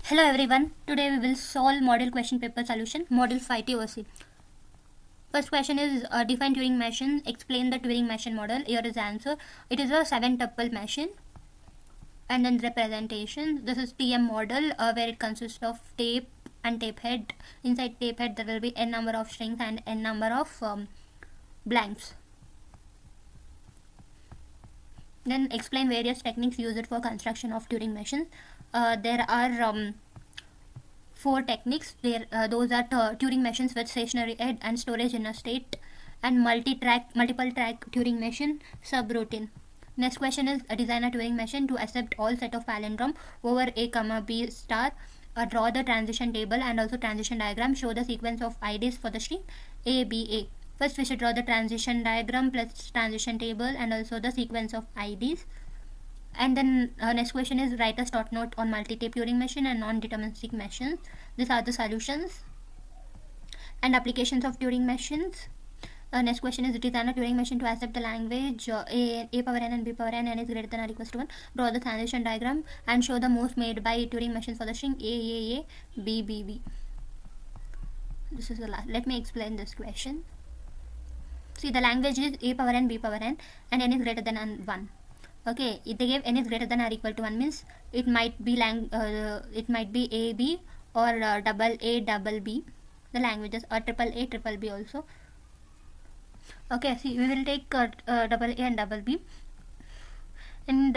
Hello everyone, today we will solve model question paper solution, model 5 TOC. First question is define Turing machine, explain the Turing machine model. Here is the answer. It is a 7-tuple machine. And then representation, this is TM model where it consists of tape and tape head. Inside tape head there will be n number of strings and n number of blanks. Then explain various techniques used for construction of Turing machines. There are 4 techniques. Those are Turing machines with stationary head and storage in a state, and multiple track Turing machine subroutine. Next question is design a Turing machine to accept all set of palindrome over a comma b star. Draw the transition table and also transition diagram. Show the sequence of IDs for the string A, B, A. First we should draw the transition diagram plus transition table and also the sequence of IDs. And then next question is write a start note on multi-tape Turing machine and non-deterministic machines. These are the solutions and applications of Turing machines. Next question is design a Turing machine to accept the language a power n and b power n is greater than or equal to 1. Draw the transition diagram and show the moves made by Turing machines for the string a, b, b, b. This is the last. Let me explain this question. See, the language is a power n, b power n, and n is greater than 1. Okay, if they gave n is greater than or equal to 1 means it might be a b or double a double b, the languages, or triple a triple b also. Okay, see, we will take double a and double b, and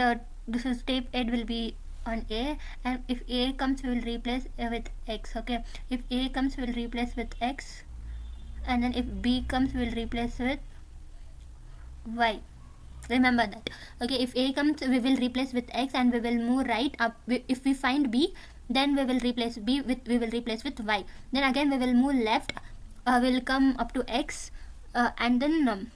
this is tape head will be on a, and if a comes we will replace with x. Okay, if a comes we will replace with x, and then if b comes we will replace with y. Remember that. Okay, if a comes we will replace with x and we will move right up. If we find b, then we will replace b with y. Then again we will move left, will come up to x, and then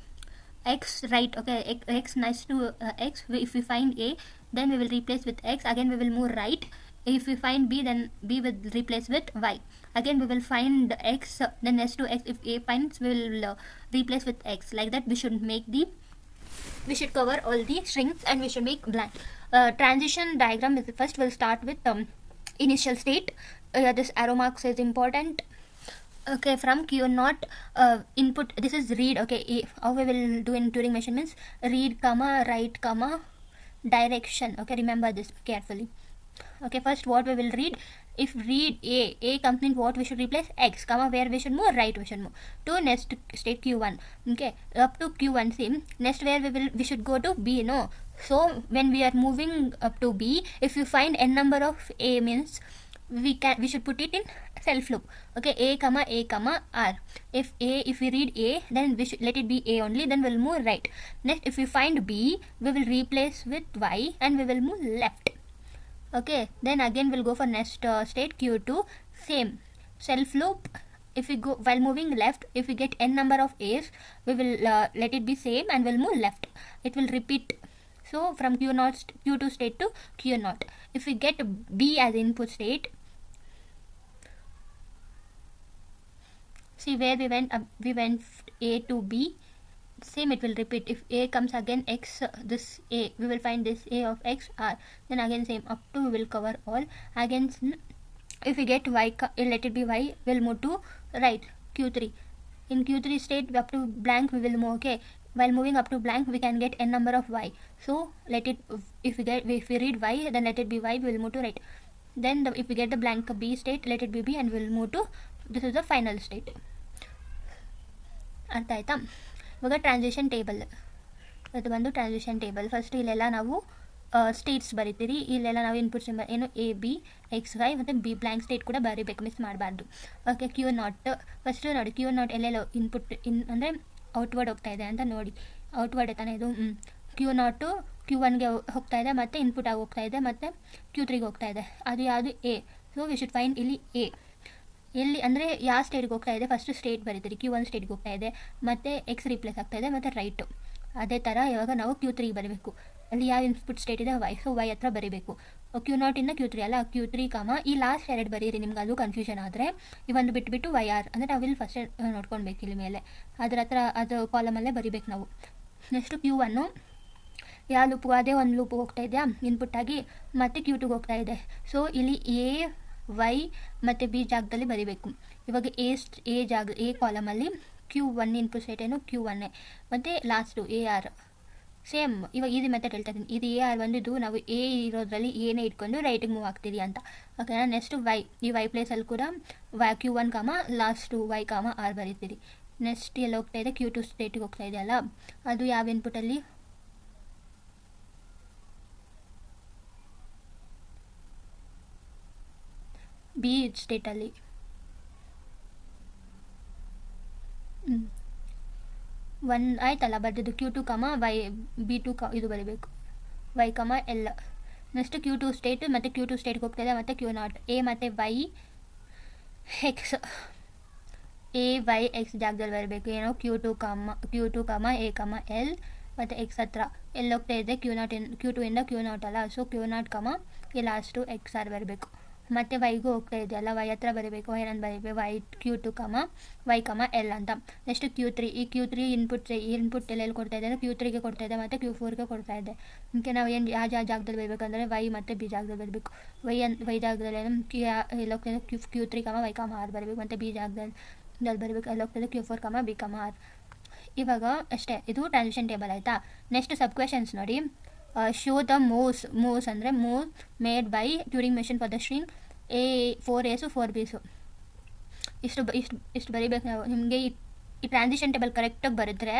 x right. Okay, x next to x. If we find a, then we will replace with x. Again we will move right. If we find b, then b will replace with y. Again we will find x, then next to x. If a finds, we will replace with x. Like that we should cover all the strings and we should make blank. Transition diagram is first. We'll start with initial state. This arrow marks is important. Okay, from Q0 input, this is read. Okay, how we will do in Turing machine means read comma write comma direction. Okay, remember this carefully. Okay, first what we will read. If read a comes in, what we should replace x, comma where we should move, right we should move to next state Q1. Okay, up to Q1. See, next where we should go to b. No, so when we are moving up to b, if you find n number of a means we should put it in self loop. Okay, a comma r. If we read a, then we should let it be a only, then we'll move right. Next, if we find b, we will replace with y and we will move left. Okay, then again we'll go for next state Q2. Same self loop. If we go while moving left, if we get n number of a's, we will let it be same and we'll move left. It will repeat. So from Q2 state to Q0. If we get b as input state, see where we went a to b. Same, it will repeat. If a comes again x, this a, we will find this a of x r. Then again same up to, we will cover all. Again if we get y, let it be y, we'll move to right Q3. In Q3 state up to blank we will move. Okay, while moving up to blank we can get n number of y, so let it, if we read y, then let it be y, we will move to right. Then if we get the blank b state, let it be b and we will move to, this is the final state. ಅರ್ಥ ಆಯ್ತಾ? ಇವಾಗ transition table, ಅದು ಬಂದು transition table. First ಇಲ್ಲೆಲ್ಲ ನಾವು States ಬರೀತೀರಿ. ಇಲ್ಲೆಲ್ಲ ನಾವು input symbol ಏನು ಎ ಬಿ ಎಕ್ಸ್ ವೈ ಮತ್ತು ಬಿ ಬ್ಲ್ಯಾಂಕ್ ಸ್ಟೇಟ್ ಕೂಡ ಬರೀಬೇಕು, ಮಿಸ್ ಮಾಡಬಾರ್ದು. ಓಕೆ, Q0 ಫಸ್ಟ್ ನೋಡಿ. Q0 ಎಲ್ಲೆಲ್ಲ ಇನ್ಪುಟ್ ಅಂದರೆ ಔಟ್ವರ್ಡ್ ಹೋಗ್ತಾ ಇದೆ ಅಂತ ನೋಡಿ. ಔಟ್ವರ್ಡ್ ತಾನೇ ಇದು. Q0 Q1ಗೆ ಹೋಗ್ತಾ ಇದೆ, ಮತ್ತು ಇನ್ಪುಟ್ ಆಗಿ ಹೋಗ್ತಾ ಇದೆ, ಮತ್ತು Q3ಗೆ ಹೋಗ್ತಾ ಇದೆ. ಅದು ಯಾವುದು A. So we should find ಇಲ್ಲಿ ಎ ಎಲ್ಲಿ ಅಂದರೆ ಯಾವ ಸ್ಟೇಟ್ಗೆ ಹೋಗ್ತಾ ಇದೆ. First state ಬರೀತೀರಿ. Q1 ಸ್ಟೇಟ್ಗೆ ಹೋಗ್ತಾ ಇದೆ, ಮತ್ತು ಎಕ್ಸ್ ರಿಪ್ಲೇಸ್ ಆಗ್ತಾ ಇದೆ, ಮತ್ತು ರೈಟು. ಅದೇ ಥರ ಇವಾಗ ನಾವು Q3 ಬರೀಬೇಕು. ಅಲ್ಲಿ ಯಾವ ಇನ್ಪುಟ್ ಸ್ಟೇಟ್ ಇದೆ ವೈ, ಸೊ ವೈ ಹತ್ರ ಬರೀಬೇಕು. Q0 ಇಂದ Q3 ಅಲ್ಲ, Q3 ಈ ಲಾಸ್ಟ್ ಎರಡು ಬರೀರಿ. ನಿಮ್ಗೆ ಅದು ಕನ್ಫ್ಯೂಷನ್ ಆದರೆ ಇವಂದು ಬಿಟ್ಟು ವೈ ಆರ್ ಅಂದರೆ ನಾವಿಲ್ಲಿ ಫಸ್ಟ್ ನೋಡ್ಕೊಳ್ಬೇಕು. ಇಲ್ಲಿ ಮೇಲೆ ಅದ್ರ ಹತ್ರ ಅದು ಕಾಲಮಲ್ಲೇ ಬರೀಬೇಕು ನಾವು. ನೆಕ್ಸ್ಟು Q1 ಯಾವ ಲೂಪ್ಗೂ ಅದೇ ಒಂದು ಲೂಪ್ಗೆ ಹೋಗ್ತಾ ಇದೆಯಾ ಇನ್ಪುಟ್ ಆಗಿ, ಮತ್ತು Q2ಗೆ ಹೋಗ್ತಾ ಇದೆ. ಸೊ ಇಲ್ಲಿ ಎ ವೈ ಮತ್ತು ಬಿ ಜಾಗದಲ್ಲಿ ಬರೀಬೇಕು. ಇವಾಗ ಎ ಕಾಲಮಲ್ಲಿ Q1 ಇನ್ಪುಟ್ ಸ್ಟೇಟ್ ಏನು Q1 ಮತ್ತು ಲಾಸ್ಟು AR ಸೇಮ್. ಇವಾಗ ಈಸಿ ಮೆಥಡ್ ಹೇಳ್ತಾ ಇದ್ದೀನಿ. ಇದು AR ಬಂದಿದ್ದು ನಾವು ಎ ಇರೋದ್ರಲ್ಲಿ ಏನೇ ಇಟ್ಕೊಂಡು ರೈಟಿಗೆ ಮೂವ್ ಆಗ್ತೀರಿ ಅಂತ. ಓಕೆನಾ. ನೆಕ್ಸ್ಟು ವೈ, ಈ ವೈ ಪ್ಲೇಸಲ್ಲಿ ಕೂಡ Q1 ಲಾಸ್ಟು Y R ಬರೀತೀರಿ. ನೆಕ್ಸ್ಟ್ ಎಲ್ಲ ಹೋಗ್ತಾ ಇದೆ Q2 ಸ್ಟೇಟಿಗೆ ಹೋಗ್ತಾ ಇದೆ ಅಲ್ಲ, ಅದು ಯಾವ ಇನ್ಪುಟಲ್ಲಿ ಬಿ ಸ್ಟೇಟಲ್ಲಿ. ಒನ್ ಆಯ್ತಲ್ಲ ಬರ್ದಿದ್ದು Q2 Y B2 ಇದು ಬರೀಬೇಕು Y L. Next Q2 state ಮತ್ತು Q2 ಸ್ಟೇಟ್ಗೆ ಹೋಗ್ತಾ ಇದೆ ಮತ್ತು Q0 A ಮತ್ತು Y X ಜಾಗದಲ್ಲಿ ಬರಬೇಕು. ಏನೋ Q2 A L ಮತ್ತು X ಹತ್ರ ಎಲ್ಲಿ ಹೋಗ್ತಾ ಇದೆ Q2 ಇಂದ Q0 ಅಲ್ಲ, ಸೊ Q0 ಈ ಲಾಸ್ಟು XR ಬರಬೇಕು. ಮತ್ತು ವೈಗೂ ಹೋಗ್ತಾ ಇದೆಯಲ್ಲ, ವೈ ಹತ್ರ ಬರೀಬೇಕು. ಏನಂತ ಬರೀಬೇಕು Q2 Y L ಅಂತ. ನೆಕ್ಸ್ಟ್ Q3, ಈ Q3 ಇನ್ಪುಟ್ ಎಲ್ಲೆಲ್ಲಿ ಕೊಡ್ತಾ ಇದೆ ಅಂದರೆ Q3ಗೆ ಕೊಡ್ತಾ ಇದೆ ಮತ್ತು Q4ಗೆ ಕೊಡ್ತಾ ಇದೆ. ಅದಕ್ಕೆ ನಾವು ಏನು ಯಾವ ಜಾಗದಲ್ಲಿ ಬರಬೇಕಂದ್ರೆ ವೈ ಮತ್ತು ಬಿ ಜಾಗದಲ್ಲಿ ಬರಬೇಕು. ವೈ ಜಾಗದಲ್ಲಿ ಎಲ್ಲಿ ಹೋಗ್ತಾ ಇದೆ Q3 Y R ಬರಬೇಕು ಮತ್ತು ಬಿ ಜಾಗದಲ್ಲಿ ಬರಬೇಕು. ಅಲ್ಲಿ ಹೋಗ್ತಾ ಇದೆ Q4 B R. ಇವಾಗ ಅಷ್ಟೇ, ಇದು ಟ್ರಾನ್ಸಿಷನ್ ಟೇಬಲ್ ಆಯಿತಾ. ನೆಕ್ಸ್ಟ್ ಸಬ್ ಕ್ವೆಶನ್ಸ್ ನೋಡಿ. ಶೋ ದ ಮೂವ್ಸ್ ಅಂದರೆ move made by Turing machine for the string 4 A's 4 B's. ಇಷ್ಟು ಬರೀಬೇಕು ನಾವು. ನಿಮಗೆ ಈ ಟ್ರಾನ್ಸಿಷನ್ ಟೇಬಲ್ ಕರೆಕ್ಟಾಗಿ ಬರೆದ್ರೆ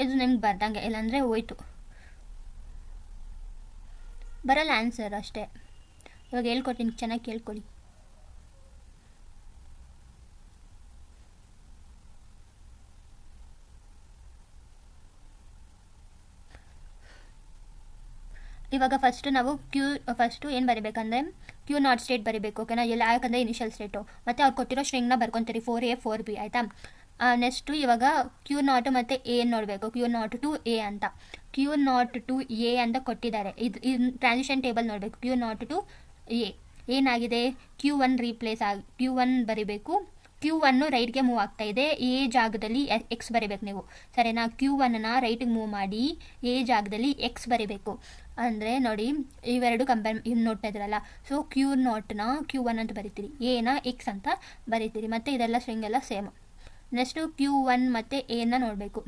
ಇದು ನಿಮ್ಗೆ ಬರ್ದಂಗೆ, ಇಲ್ಲಾಂದರೆ ಹೋಯ್ತು, ಬರಲ್ಲ ಆನ್ಸರ್ ಅಷ್ಟೇ. ಇವಾಗ ಹೇಳ್ಕೊಡ್ತೀನಿ, ಚೆನ್ನಾಗಿ ಕೇಳ್ಕೊಳ್ಳಿ. ಇವಾಗ ಫಸ್ಟು ನಾವು ಫಸ್ಟು ಏನು ಬರೀಬೇಕಂದ್ರೆ Q0 ಸ್ಟೇಟ್ ಬರೀಬೇಕು. ಓಕೆನಾ. ಎಲ್ಲ ಯಾಕಂದರೆ ಇನಿಷಿಯಲ್ ಸ್ಟೇಟು ಮತ್ತು ಅವ್ರು ಕೊಟ್ಟಿರೋ ಸ್ಟ್ರಿಂಗ್ನ ಬರ್ಕೊತೀರಿ 4A 4B ಆಯಿತಾ. ನೆಕ್ಸ್ಟು ಇವಾಗ Q0 ಮತ್ತು A ನೋಡಬೇಕು. Q0 to A ಅಂತ, Q0 to A ಅಂತ ಕೊಟ್ಟಿದ್ದಾರೆ. ಇದು ಟ್ರಾನ್ಸಿಷನ್ ಟೇಬಲ್ ನೋಡಬೇಕು. Q0 to A ಏನಾಗಿದೆ Q1 Q1 ಬರೀಬೇಕು. Q1 ರೈಟ್ಗೆ ಮೂವ್ ಆಗ್ತಾ ಇದೆ, ಎ ಜಾಗದಲ್ಲಿ X ಬರೀಬೇಕು ನೀವು, ಸರಿನಾ. Q1ನ ರೈಟಿಗೆ ಮೂವ್ ಮಾಡಿ ಎ ಜಾಗದಲ್ಲಿ X ಬರೀಬೇಕು. ಅಂದರೆ ನೋಡಿ ಇವೆರಡು ಕಂಪೇರ್ ನೋಡ್ತಾ ಇದ್ದೀರಲ್ಲ, ಸೊ Q0ನ Q1 ಅಂತ ಬರೀತೀರಿ, ಎನ X ಅಂತ ಬರೀತೀರಿ. ಮತ್ತು ಇದೆಲ್ಲ ಸ್ಟ್ರಿಂಗ್ ಎಲ್ಲ ಸೇಮ್. ನೆಕ್ಸ್ಟು Q1 ಮತ್ತು ಎನ ನೋಡಬೇಕು.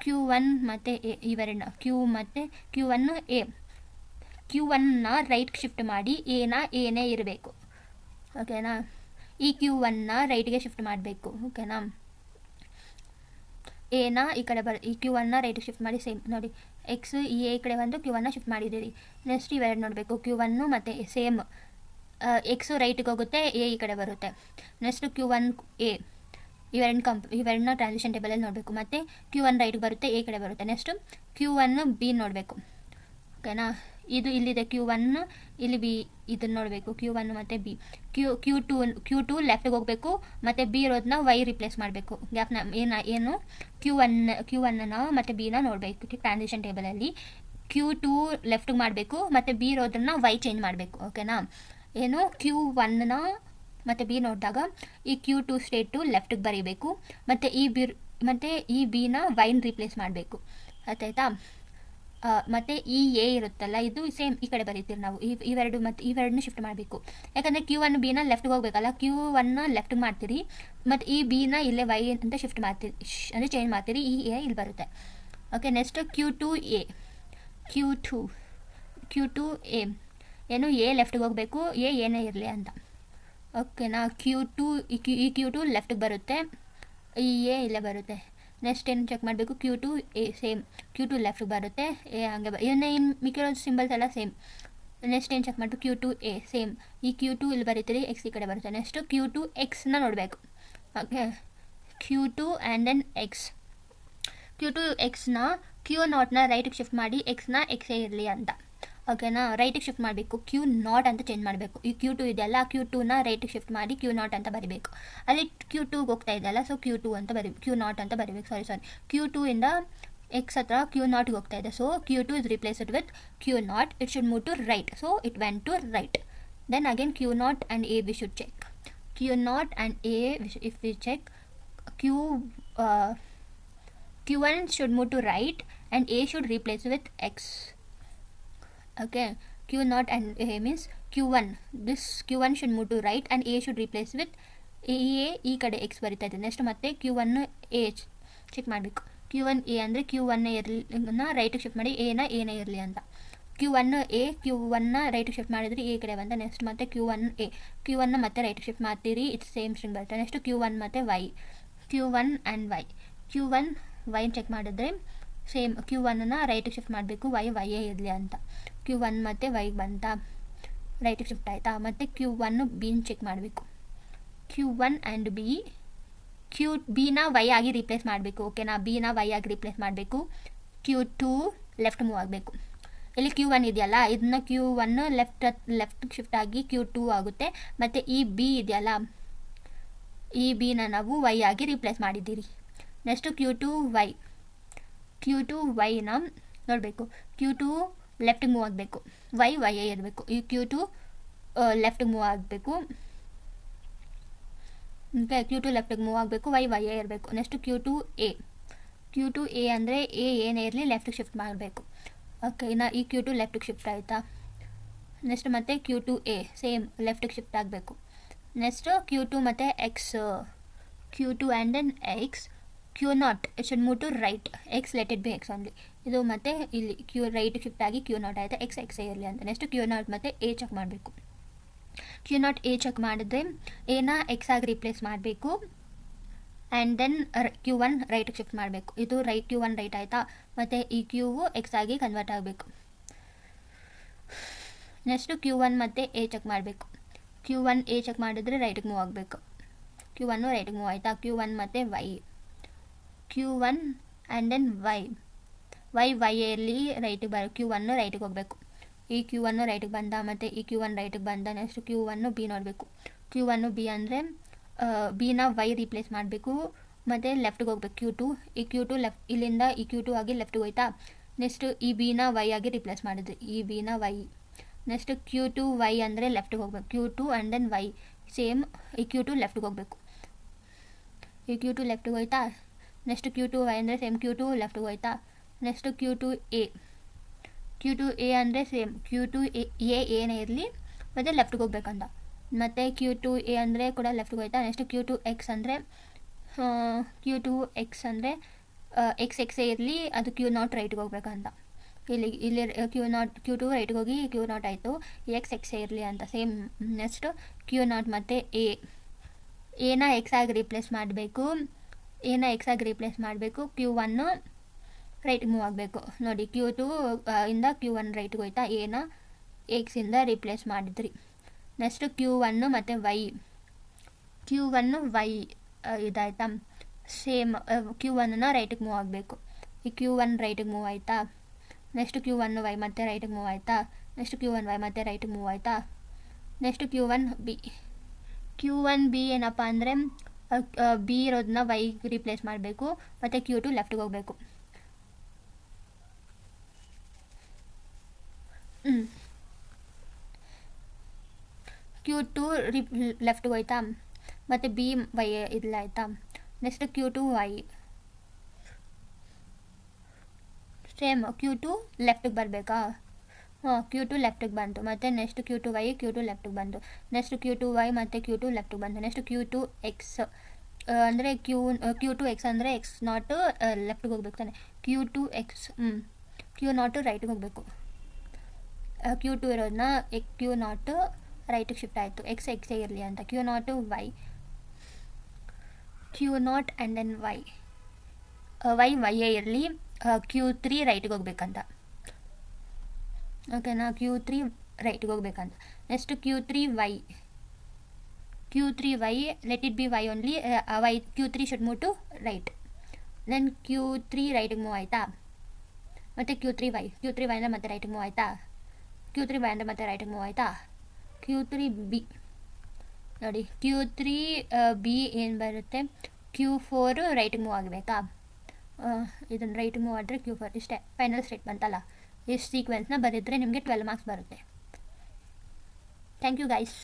Q1 ಮತ್ತು ಎ ಇವೆರಡನ್ನ Q1 A, Q1ನ ರೈಟ್ಗೆ ಶಿಫ್ಟ್ ಮಾಡಿ ಏನೇ ಇರಬೇಕು. ಓಕೆನಾ. ಈ Q1ನ ರೈಟ್ಗೆ ಶಿಫ್ಟ್ ಮಾಡಬೇಕು. ಓಕೆನಾ. ಎನ ಈ ಕಡೆ ಈ Q1ನ ರೈಟ್ಗೆ ಶಿಫ್ಟ್ ಮಾಡಿ ಸೇಮ್ ನೋಡಿ. X ಈ ಕಡೆ ಬಂದು Q1ನ ಶಿಫ್ಟ್ ಮಾಡಿದ್ದೀರಿ. ನೆಕ್ಸ್ಟ್ ಇವೆರಡು ನೋಡಬೇಕು. Q1 ಮತ್ತು ಸೇಮ್, X ರೈಟಿಗೆ ಹೋಗುತ್ತೆ, ಎ ಈ ಕಡೆ ಬರುತ್ತೆ. ನೆಕ್ಸ್ಟ್ Q1 A ಇವೆರಡನ್ನ ಟ್ರಾನ್ಸಿಷನ್ ಟೇಬಲಲ್ಲಿ ನೋಡಬೇಕು. ಮತ್ತು Q1 ರೈಟ್ಗೆ ಬರುತ್ತೆ, ಎ ಕಡೆ ಬರುತ್ತೆ. ನೆಕ್ಸ್ಟ್ Q1 B ನೋಡಬೇಕು. ಓಕೆನಾ. ಇದು ಇಲ್ಲಿದೆ Q1, ಇಲ್ಲಿ ಬಿ, ಇದನ್ನು ನೋಡಬೇಕು. Q1 ಮತ್ತು ಬಿ. Q2 ಲೆಫ್ಟಿಗೆ ಹೋಗಬೇಕು ಮತ್ತು ಬಿ ಇರೋದನ್ನ ವೈ ರಿಪ್ಲೇಸ್ ಮಾಡಬೇಕು. ಗ್ಯಾಪ್ನ ಏನು Q1ನ ಮತ್ತು ಬಿನ ನೋಡಬೇಕು ಟ್ರಾನ್ಸಿಷನ್ ಟೇಬಲಲ್ಲಿ. Q2 ಲೆಫ್ಟಿಗೆ ಮಾಡಬೇಕು ಮತ್ತು ಬಿ ಇರೋದನ್ನ ವೈ ಚೇಂಜ್ ಮಾಡಬೇಕು. ಓಕೆನಾ. ಏನು Q1ನ ಮತ್ತು ಬಿ ನೋಡಿದಾಗ ಈ Q2 ಸ್ಟೇಟು ಲೆಫ್ಟಿಗೆ ಬರೀಬೇಕು ಮತ್ತು ಈ ಬಿನ ವೈನ್ ರಿಪ್ಲೇಸ್ ಮಾಡಬೇಕು. ಆಯ್ತಾಯ್ತಾ. ಮತ್ತು ಈ ಎ ಇರುತ್ತಲ್ಲ, ಇದು ಸೇಮ್ ಈ ಕಡೆ ಬರೀತೀರಿ ನಾವು. ಇವೆರಡನ್ನ ಶಿಫ್ಟ್ ಮಾಡಬೇಕು. ಯಾಕಂದರೆ Q1 ಬಿನ ಲೆಫ್ಟಿಗೆ ಹೋಗಬೇಕಲ್ಲ, Q1ನ ಲೆಫ್ಟಿಗೆ ಮಾಡ್ತೀರಿ ಮತ್ತು ಈ ಬಿನ ಇಲ್ಲೇ ವೈ ಅಂತ ಶಿಫ್ಟ್ ಮಾಡ್ತೀರಿ, ಅಂದರೆ ಚೇಂಜ್ ಮಾಡ್ತೀರಿ. ಈ ಎ ಇಲ್ಲಿ ಬರುತ್ತೆ. ಓಕೆ. ನೆಕ್ಸ್ಟ್ Q2 A ಏನು ಎ ಲೆಫ್ಟಿಗೆ ಹೋಗಬೇಕು, ಏನೇ ಇರಲಿ ಅಂತ. ಓಕೆನಾ. Q2 ಲೆಫ್ಟಿಗೆ ಬರುತ್ತೆ, ಈ ಎ ಇಲ್ಲೇ ಬರುತ್ತೆ. ನೆಕ್ಸ್ಟ್ ಏನು ಚೆಕ್ ಮಾಡಬೇಕು, Q2 A ಸೇಮ್, Q2 ಲೆಫ್ಟಿಗೆ ಬರುತ್ತೆ, ಎ ಹಂಗೆ ಇನ್ನು ಮಿಕ್ಕಿರೋ ಸಿಂಬಲ್ಸ್ ಎಲ್ಲ ಸೇಮ್. ನೆಕ್ಸ್ಟ್ ಏನು ಚೆಕ್ ಮಾಡಬೇಕು, Q2 A ಸೇಮ್, ಈ Q2 ಇಲ್ಲಿ ಬರೀತೀರಿ, X ಈ ಕಡೆ ಬರುತ್ತೆ. ನೆಕ್ಸ್ಟು Q2 Xನ ನೋಡಬೇಕು. Okay. Q2 and then X. Q2 Xನ Q0ನ ರೈಟಿಗೆ ಶಿಫ್ಟ್ ಮಾಡಿ Xನ Xೇ ಇರಲಿ ಅಂತ. ಓಕೆನಾ. ರೈಟಿಗೆ ಶಿಫ್ಟ್ ಮಾಡಬೇಕು, Q0 ಅಂತ ಚೇಂಜ್ ಮಾಡಬೇಕು. ಈ Q2 ಇದೆಯಲ್ಲ, Q2ನ ರೈಟಿಗೆ ಶಿಫ್ಟ್ ಮಾಡಿ Q0 ಅಂತ ಬರೀಬೇಕು. ಅಲ್ಲಿ Q2ಗೆ ಹೋಗ್ತಾ ಇದೆಯಲ್ಲ, ಸೊ Q2 ಅಂತ ಬರೀಬೇಕು, Q0 ಅಂತ ಬರೀಬೇಕು. ಸಾರಿ Q2 ಇಂದ X ಹತ್ರ Q0ಗೆ ಹೋಗ್ತಾ ಇದೆ, so Q2 is replaced with Q0. It should move to right, so it went to right. Then again Q0 and A we should check. Q0 and A, if we check, Q1 should move to right and A should replace with X. Okay. Q0 and A means Q1, this Q1 should move to right and A should replace with A ಈ ಕಡೆ X ಬರಿತಾ ಇದೆ. Next ಮತ್ತೆ Q1 A check ಮಾಡಬೇಕು. Q1 A ಅಂದರೆ Q1 ಇರಲಿ ರೈಟಿಗೆ shift ಮಾಡಿ ಎನೇ ಇರಲಿ ಅಂತ. Q1 A Q1ನ ರೈಟಿಗೆ ಶಿಫ್ಟ್ ಮಾಡಿದರೆ ಎ ಕಡೆ ಬಂದ. ನೆಕ್ಸ್ಟ್ ಮತ್ತೆ Q1 A Q1ನ ಮತ್ತೆ ರೈಟಿಗೆ ಶಿಫ್ಟ್ ಮಾಡ್ತೀರಿ, ಇಟ್ಸ್ ಸೇಮ್ ಸ್ಟ್ರಿಂಗ್ ಬರುತ್ತೆ. ನೆಕ್ಸ್ಟ್ Q1 ಮತ್ತು Y Q1 and Y Q1 Y check ಮಾಡಿದ್ರೆ ಸೇಮ್ Q1ನ ರೈಟಿಗೆ ಶಿಫ್ಟ್ ಮಾಡಬೇಕು, Y ಇರಲಿ ಅಂತ. Q1 ಮತ್ತು Y ಬಂತ, ರೈಟಿಗೆ ಶಿಫ್ಟ್ ಆಯಿತಾ. ಮತ್ತು Q1 ಬಿನ ಚೆಕ್ ಮಾಡಬೇಕು. Q1 ಆ್ಯಂಡ್ ಬಿನ Y ಆಗಿ ರಿಪ್ಲೇಸ್ ಮಾಡಬೇಕು. ಓಕೆನಾ, ಬಿನ Y ಆಗಿ ರಿಪ್ಲೇಸ್ ಮಾಡಬೇಕು. Q2 ಲೆಫ್ಟ್ ಮೂವ್ ಆಗಬೇಕು. ಇಲ್ಲಿ Q1 ಇದೆಯಲ್ಲ, ಇದನ್ನ Q1 ಲೆಫ್ಟ್ ಶಿಫ್ಟ್ ಆಗಿ Q2 ಆಗುತ್ತೆ. ಮತ್ತು ಈ ಬಿ ಇದೆಯಲ್ಲ, ಈ ಬಿನ ನಾವು Y ಆಗಿ ರಿಪ್ಲೇಸ್ ಮಾಡಿದ್ದೀರಿ. ನೆಕ್ಸ್ಟು Q2 Yನ ನೋಡಬೇಕು. Q2 ಲೆಫ್ಟಿಗೆ ಮೂವ್ ಆಗಬೇಕು, Y ಇರಬೇಕು. ಈ Q2 ಲೆಫ್ಟಿಗೆ ಮೂವ್ ಆಗಬೇಕು. ಓಕೆ, Q2 ಲೆಫ್ಟಿಗೆ ಮೂವ್ ಆಗಬೇಕು, Y ಇರಬೇಕು. ನೆಕ್ಸ್ಟ್ Q2 A ಅಂದರೆ ಏನೇ ಇರಲಿ ಲೆಫ್ಟಿಗೆ ಶಿಫ್ಟ್ ಮಾಡಬೇಕು. ಓಕೆ, ಇನ್ನು ಈ Q2 ಲೆಫ್ಟಿಗೆ ಶಿಫ್ಟ್ ಆಯಿತಾ. ನೆಕ್ಸ್ಟ್ ಮತ್ತೆ Q2 A ಸೇಮ್ ಲೆಫ್ಟಿಗೆ ಶಿಫ್ಟ್ ಆಗಬೇಕು. ನೆಕ್ಸ್ಟು Q2 ಮತ್ತು X Q2 and then X Q0 it should move to right. X let it be X only. ಇದು ಮತ್ತು ಇಲ್ಲಿ ರೈಟಿಗೆ ಶಿಫ್ಟ್ ಆಗಿ Q0 ಆಯಿತಾ. X ಇರಲಿ ಅಂತ. ನೆಕ್ಸ್ಟ್ Q0 ಮತ್ತು A ಚೆಕ್ ಮಾಡಬೇಕು. Q0 A ಚೆಕ್ ಮಾಡಿದ್ರೆ ಏನ X ಆಗಿ ರಿಪ್ಲೇಸ್ ಮಾಡಬೇಕು. ಆ್ಯಂಡ್ ದೆನ್ Q1 ರೈಟಿಗೆ ಶಿಫ್ಟ್ ಮಾಡಬೇಕು. ಇದು Q1 ರೈಟ್ ಆಯಿತಾ. ಮತ್ತು ಈ Q X ಆಗಿ ಕನ್ವರ್ಟ್ ಆಗಬೇಕು. ನೆಕ್ಸ್ಟು Q1 ಮತ್ತು A ಚೆಕ್ ಮಾಡಬೇಕು. Q1 A ಚೆಕ್ ಮಾಡಿದ್ರೆ ರೈಟಿಗೆ ಮೂವ್ ಆಗಬೇಕು. Q1 ರೈಟಿಗೆ ಮೂವ್ ಆಯಿತಾ. Q1 ಮತ್ತು Q1 ಆ್ಯಂಡ್ ದೆನ್ Y ಇರಲಿ ರೈಟಿಗೆ Q1 ರೈಟಿಗೆ ಹೋಗಬೇಕು. ಈ Q1 ರೈಟಿಗೆ ಬಂದ, ಮತ್ತು ಈ Q1 ರೈಟಿಗೆ ಬಂದ. ನೆಕ್ಸ್ಟ್ Q1 B ನೋಡಬೇಕು. Q1 B ಅಂದರೆ ಬಿನ Y ರಿಪ್ಲೇಸ್ ಮಾಡಬೇಕು ಮತ್ತು ಲೆಫ್ಟಿಗೆ ಹೋಗ್ಬೇಕು. Q2 ಈ Q2 ಲೆಫ್ಟ್, ಇಲ್ಲಿಂದ ಈ Q2 ಆಗಿ ಲೆಫ್ಟಿಗೆ ಹೋಯ್ತಾ. ನೆಕ್ಸ್ಟ್ ಈ ಬಿನ Y ಆಗಿ ರಿಪ್ಲೇಸ್ ಮಾಡಿದ್ರಿ, ಈ ಬಿನ Y. ನೆಕ್ಸ್ಟ್ Q2 Y ಅಂದರೆ ಲೆಫ್ಟಿಗೆ ಹೋಗ್ಬೇಕು. Q2 and then Y same. ಈ Q2 ಲೆಫ್ಟಿಗೆ ಹೋಗಬೇಕು. ಈ Q2 ಲೆಫ್ಟಿಗೆ ಹೋಯ್ತಾ. ನೆಕ್ಸ್ಟ್ Q2 Y ಅಂದರೆ ಸೇಮ್ Q2 ಲೆಫ್ಟಿಗೆ ಹೋಯ್ತಾ. ನೆಕ್ಸ್ಟ್ Q2 A ಅಂದರೆ ಸೇಮ್ Q2 A ಏನೇ ಇರಲಿ ಮತ್ತು ಲೆಫ್ಟಿಗೆ ಹೋಗ್ಬೇಕಂತ. ಮತ್ತು Q2 A ಅಂದರೆ ಕೂಡ ಲೆಫ್ಟಿಗೆ ಹೋಯ್ತಾ. ನೆಕ್ಸ್ಟ್ Q2 X ಅಂದರೆ X ಇರಲಿ, ಅದು Q0 ರೈಟಿಗೆ ಹೋಗ್ಬೇಕಂತ. ಇಲ್ಲಿ Q2 ರೈಟಿಗೆ ಹೋಗಿ Q0 ಆಯಿತು. X ಇರಲಿ ಅಂತ ಸೇಮ್. ನೆಕ್ಸ್ಟು Q0 ಮತ್ತು ಏನ X ಆಗಿ ರಿಪ್ಲೇಸ್ ಮಾಡಬೇಕು. Q1 ರೈಟಿಗೆ ಮೂವ್ ಆಗಬೇಕು. ನೋಡಿ Q2 ಇಂದ Q1 ರೈಟಿಗೆ ಹೋಯ್ತಾ. ಏನ X ಇಂದ ರಿಪ್ಲೇಸ್ ಮಾಡಿದ್ರಿ. ನೆಕ್ಸ್ಟ್ Q1 ಮತ್ತು Q1 Y ಇದಾಯ್ತಾ. ಸೇಮ್ Q1ನ ರೈಟಿಗೆ ಮೂವ್ ಆಗಬೇಕು. ಈ Q1 ರೈಟಿಗೆ ಮೂವ್ ಆಯಿತಾ. ನೆಕ್ಸ್ಟ್ Q1 Y ಮತ್ತೆ ರೈಟಿಗೆ ಮೂವ್ ಆಯಿತಾ. ನೆಕ್ಸ್ಟ್ Q1 Y ಮತ್ತೆ ರೈಟಿಗೆ ಮೂವ್ ಆಯಿತಾ. ನೆಕ್ಸ್ಟ್ Q1 B ಏನಪ್ಪ ಅಂದರೆ B ಇರೋದನ್ನ Y ರಿಪ್ಲೇಸ್ ಮಾಡಬೇಕು. ಮತ್ತು Q2 ಲೆಫ್ಟಿಗೆ ಹೋಗಬೇಕು. Q2 ಲೆಫ್ಟಿಗೆ ಹೋಯ್ತಾ. ಮತ್ತು B Y ಇಲ್ಲ ಆಯಿತಾ. Next Q2 Y same Q2 ಲೆಫ್ಟಿಗೆ ಬರಬೇಕಾ. Q2 ಲೆಫ್ಟಿಗೆ ಬಂತು. ಮತ್ತು ನೆಕ್ಸ್ಟ್ Q2 ಲೆಫ್ಟಿಗೆ ಬಂತು. ನೆಕ್ಸ್ಟ್ Q2 Y ಮತ್ತು Q2 ಲೆಫ್ಟಿಗೆ ಬಂತು. ನೆಕ್ಸ್ಟ್ Q2 X ಅಂದರೆ Q2 X ಅಂದರೆ X0 ಲೆಫ್ಟಿಗೆ ಹೋಗ್ಬೇಕು ತಾನೆ. Q2 X Q0 ರೈಟಿಗೆ ಹೋಗಬೇಕು. Q2 ಇರೋದನ್ನ Q0 ರೈಟಿಗೆ ಶಿಫ್ಟ್ ಆಯಿತು. X ಇರಲಿ ಅಂತ. Q0 ಆ್ಯಂಡ್ ದೆನ್ Y ಇರಲಿ. Q3 ರೈಟಿಗೆ ಹೋಗ್ಬೇಕಂತ. ಓಕೆನಾ, Q3 ರೈಟಿಗೆ ಹೋಗ್ಬೇಕಂತ. Next Q3 Y let it be Y only. Q3 should move to right. Then Q3 ರೈಟಿಗೆ ಮೂವ್ ಆಯಿತಾ. ಮತ್ತು Q3 Y ಅಂದರೆ ಮತ್ತೆ ರೈಟಿಗೆ ಮೂವ್ ಆಯಿತಾ. Q3 Y ಅಂದರೆ ಮತ್ತೆ ರೈಟಿಗೆ ಮೂವ್ ಆಯಿತಾ. Q3 B ನೋಡಿ. Q3 B ಏನು ಬರುತ್ತೆ. Q4 ರೈಟಿಗೆ move ಆಗಬೇಕಾ. ಇದನ್ನು ರೈಟಿಗೆ ಮೂವ್ ಆದರೆ Q4 ಇಷ್ಟೇ ಫೈನಲ್ ಸ್ಟೇಟ್ ಬಂತಲ್ಲ. ಈ ಸೀಕ್ವೆನ್ಸ್ನ ಬರೆದ್ರೆ ನಿಮಗೆ 12 ಮಾರ್ಕ್ಸ್ ಬರುತ್ತೆ. Thank you guys.